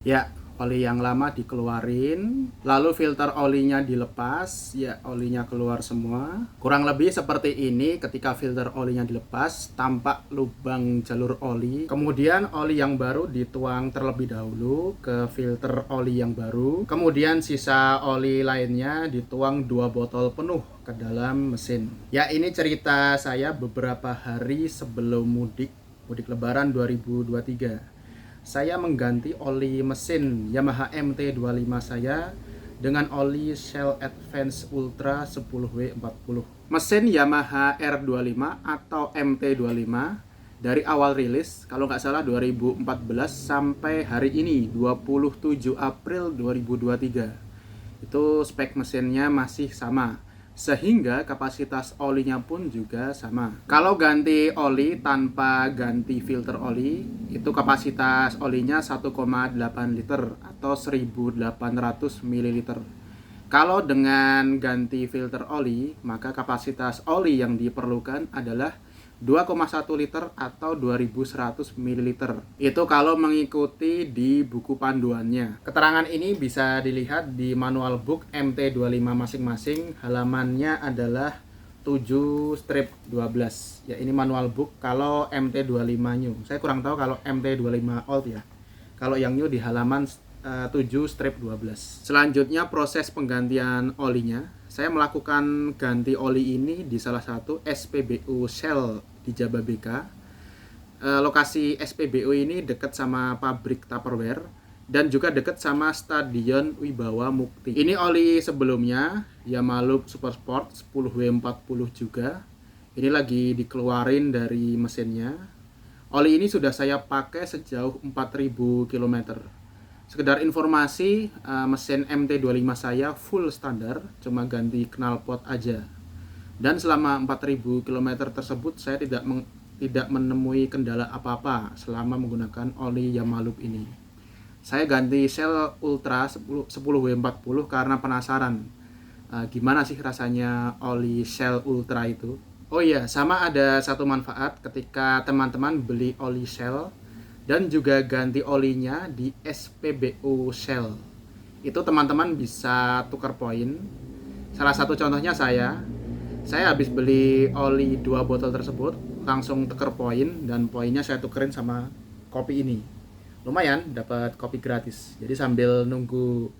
Ya, oli yang lama dikeluarin, lalu filter olinya dilepas, ya olinya keluar semua. Kurang lebih seperti ini ketika filter olinya dilepas, tampak lubang jalur oli. Kemudian oli yang baru dituang terlebih dahulu ke filter oli yang baru. Kemudian sisa oli lainnya dituang 2 botol penuh ke dalam mesin. Ya, ini cerita saya beberapa hari sebelum mudik Lebaran 2023. Saya mengganti oli mesin Yamaha MT25 saya dengan oli Shell Advance Ultra 10W40. Mesin Yamaha R25 atau MT25 dari awal rilis, kalau nggak salah 2014 sampai hari ini 27 April 2023. Itu spek mesinnya masih sama, sehingga kapasitas olinya pun juga sama. Kalau ganti oli tanpa ganti filter oli, itu kapasitas olinya 1,8 liter atau 1800 ml. Kalau dengan ganti filter oli, maka kapasitas oli yang diperlukan adalah 2,1 liter atau 2100 ml. Itu kalau mengikuti di buku panduannya. Keterangan ini bisa dilihat di manual book MT25 masing-masing. Halamannya adalah 7/12. Ya, ini manual book kalau MT25 new. Saya kurang tahu kalau MT25 old ya. Kalau yang new di halaman 7/12. Selanjutnya proses penggantian olinya. Saya melakukan ganti oli ini di salah satu SPBU Shell di Jababeka. Lokasi SPBU ini dekat sama pabrik Tupperware dan juga dekat sama Stadion Wibawa Mukti. Ini oli sebelumnya Yamalup Super Sport 10W40 juga. Ini lagi dikeluarin dari mesinnya. Oli ini sudah saya pakai sejauh 4000 km. Sekedar informasi, mesin MT25 saya full standar, cuma ganti knalpot aja. Dan selama 4000 km tersebut saya tidak menemui kendala apa-apa selama menggunakan oli Yamalup ini. Saya ganti Shell Ultra 10W40 karena penasaran gimana sih rasanya oli Shell Ultra itu. Oh iya, sama ada satu manfaat ketika teman-teman beli oli Shell dan juga ganti olinya di SPBU Shell. Itu teman-teman bisa tukar poin. Salah satu contohnya saya habis beli oli 2 botol tersebut, langsung tukar poin dan poinnya saya tukerin sama kopi ini. Lumayan dapat kopi gratis. Jadi sambil nunggu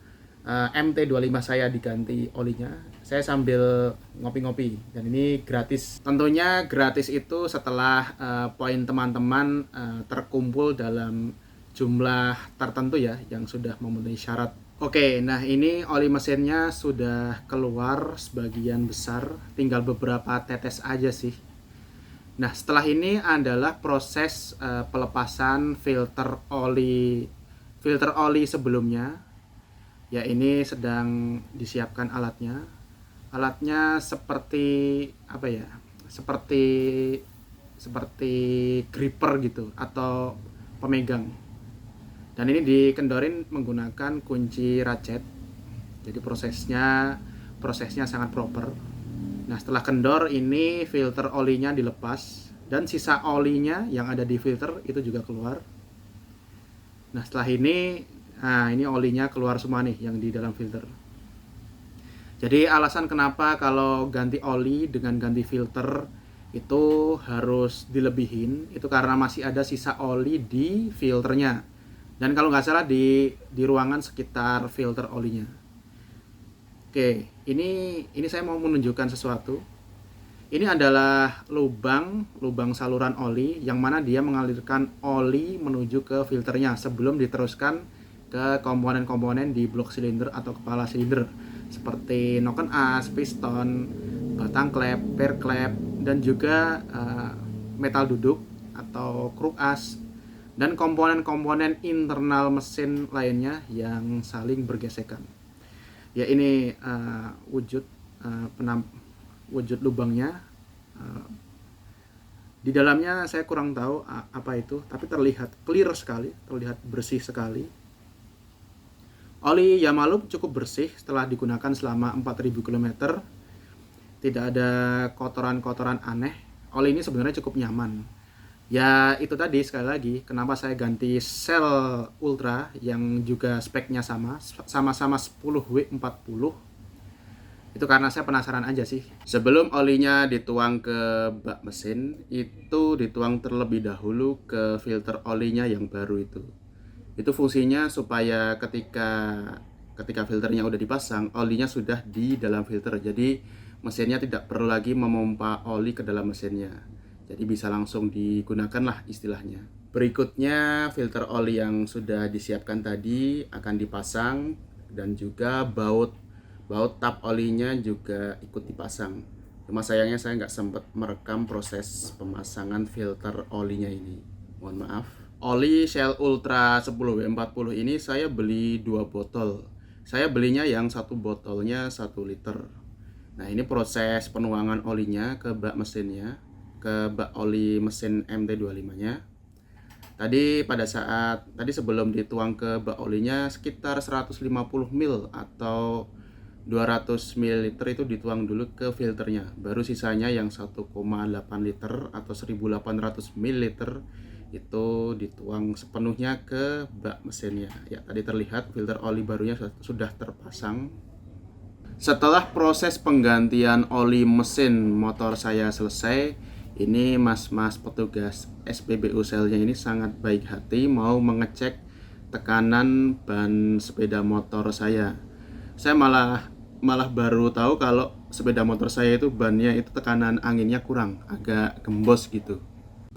MT25 saya diganti olinya, saya sambil ngopi-ngopi dan ini gratis. Tentunya gratis itu setelah poin teman-teman terkumpul dalam jumlah tertentu ya yang sudah memenuhi syarat. Oke, nah ini oli mesinnya sudah keluar sebagian besar, tinggal beberapa tetes aja sih. Nah, setelah ini adalah proses pelepasan filter oli sebelumnya. Ya, ini sedang disiapkan alatnya. Alatnya seperti apa ya? Seperti gripper gitu atau pemegang. Dan ini dikendorin menggunakan kunci ratchet. Jadi prosesnya sangat proper. Nah, setelah kendor ini filter olinya dilepas dan sisa olinya yang ada di filter itu juga keluar. Nah, setelah ini olinya keluar semua nih yang di dalam filter. Jadi alasan kenapa kalau ganti oli dengan ganti filter itu harus dilebihin itu karena masih ada sisa oli di filternya. Dan kalau nggak salah di ruangan sekitar filter olinya. Oke, ini saya mau menunjukkan sesuatu. Ini adalah lubang saluran oli yang mana dia mengalirkan oli menuju ke filternya sebelum diteruskan ke komponen-komponen di blok silinder atau kepala silinder seperti noken as, piston, batang klep, per klep, dan juga metal duduk atau kruk as dan komponen-komponen internal mesin lainnya yang saling bergesekan. Ya, ini wujud lubangnya. Di dalamnya saya kurang tahu apa itu, tapi terlihat clear sekali, terlihat bersih sekali. Oli Yamalup cukup bersih setelah digunakan selama 4000 km. Tidak ada kotoran-kotoran aneh. Oli ini sebenarnya cukup nyaman. Ya itu tadi, sekali lagi kenapa saya ganti Shell Ultra yang juga speknya sama-sama 10W40. Itu karena saya penasaran aja sih. Sebelum olinya dituang ke bak mesin, itu dituang terlebih dahulu ke filter olinya yang baru itu. Itu fungsinya supaya ketika filternya udah dipasang, olinya sudah di dalam filter. Jadi mesinnya tidak perlu lagi memompa oli ke dalam mesinnya. Jadi bisa langsung digunakan lah istilahnya. Berikutnya filter oli yang sudah disiapkan tadi akan dipasang, dan juga baut tap olinya juga ikut dipasang. Cuma sayangnya saya nggak sempat merekam proses pemasangan filter olinya ini. Mohon maaf. Oli Shell Ultra 10W40 ini saya beli 2 botol. Saya belinya yang satu botolnya 1 liter. Nah, ini proses penuangan olinya ke bak mesinnya, ke bak oli mesin MT25-nya. Tadi sebelum dituang ke bak olinya sekitar 150 ml atau 200 ml itu dituang dulu ke filternya. Baru sisanya yang 1,8 liter atau 1800 ml itu dituang sepenuhnya ke bak mesinnya. Ya, tadi terlihat filter oli barunya sudah terpasang. Setelah proses penggantian oli mesin motor saya selesai, ini mas-mas petugas SPBU Shell-nya ini sangat baik hati mau mengecek tekanan ban sepeda motor saya. Saya malah baru tahu kalau sepeda motor saya itu bannya itu tekanan anginnya kurang, agak gembos gitu.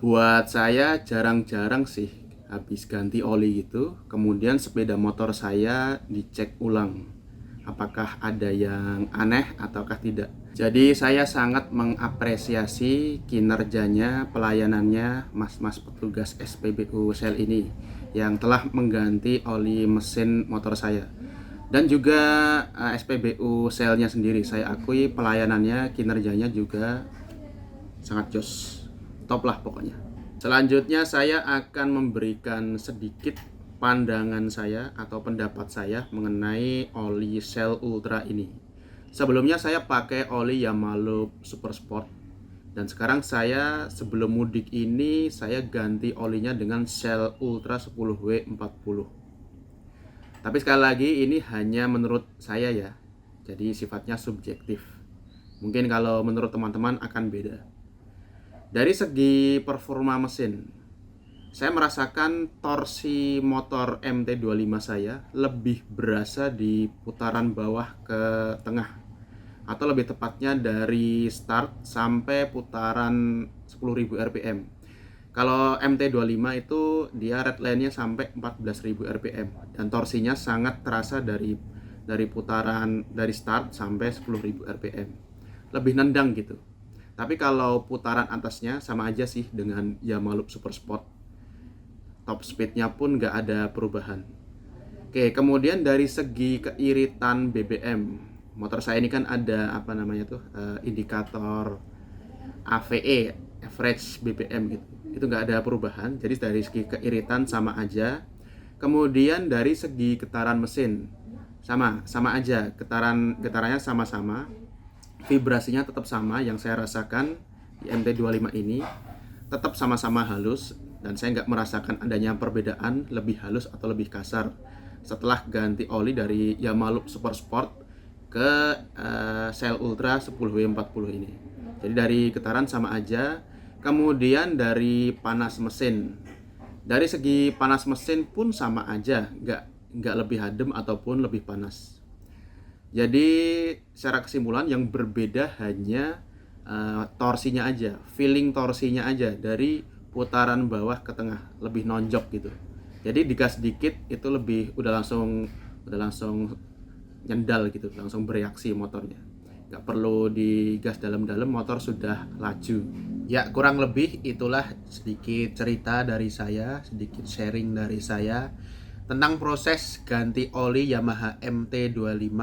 Buat saya jarang-jarang sih habis ganti oli gitu, kemudian sepeda motor saya dicek ulang apakah ada yang aneh ataukah tidak. Jadi saya sangat mengapresiasi kinerjanya, pelayanannya mas-mas petugas SPBU Shell ini yang telah mengganti oli mesin motor saya. Dan juga SPBU Shell-nya sendiri, saya akui pelayanannya, kinerjanya juga sangat jos, top lah pokoknya. Selanjutnya saya akan memberikan sedikit pandangan saya atau pendapat saya mengenai oli Shell Ultra ini. Sebelumnya saya pakai oli Yamalup Super Sport, dan sekarang saya sebelum mudik ini saya ganti olinya dengan Shell Ultra 10W40. Tapi sekali lagi ini hanya menurut saya ya, jadi sifatnya subjektif. Mungkin kalau menurut teman-teman akan beda. Dari segi performa mesin, saya merasakan torsi motor MT25 saya lebih berasa di putaran bawah ke tengah, atau lebih tepatnya dari start sampai putaran 10.000 rpm. Kalau MT25 itu dia red line-nya sampai 14.000 rpm, dan torsinya sangat terasa dari putaran dari start sampai 10.000 rpm. Lebih nendang gitu. Tapi kalau putaran atasnya sama aja sih dengan Yamalup Super Sport. Top speednya pun nggak ada perubahan. Oke, kemudian dari segi keiritan BBM, motor saya ini kan ada indikator AVE, average BBM gitu. Itu nggak ada perubahan. Jadi dari segi keiritan sama aja. Kemudian dari segi getaran mesin sama aja, getarannya sama-sama. Vibrasinya tetap sama, yang saya rasakan di MT25 ini tetap sama-sama halus, dan saya nggak merasakan adanya perbedaan lebih halus atau lebih kasar setelah ganti oli dari Yamalup Super Sport ke Shell Ultra 10W40 ini. Jadi dari getaran sama aja. Kemudian dari panas mesin, dari segi panas mesin pun sama aja, nggak lebih adem ataupun lebih panas. Jadi secara kesimpulan yang berbeda hanya torsinya aja, feeling torsinya aja dari putaran bawah ke tengah lebih nonjok gitu. Jadi digas dikit itu udah langsung nyendal gitu, langsung bereaksi motornya. Gak perlu digas dalam-dalam, motor sudah laju. Ya kurang lebih itulah sedikit cerita dari saya, sedikit sharing dari saya tentang proses ganti oli Yamaha MT25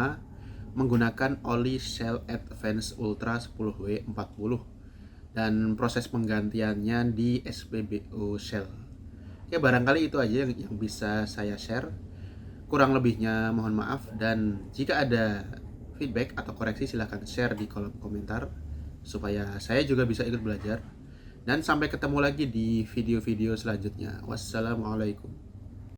menggunakan oli Shell Advance Ultra 10W40 dan proses penggantiannya di SPBU Shell. Ya barangkali itu aja yang bisa saya share. Kurang lebihnya mohon maaf, dan jika ada feedback atau koreksi silahkan share di kolom komentar supaya saya juga bisa ikut belajar. Dan sampai ketemu lagi di video-video selanjutnya. Wassalamualaikum.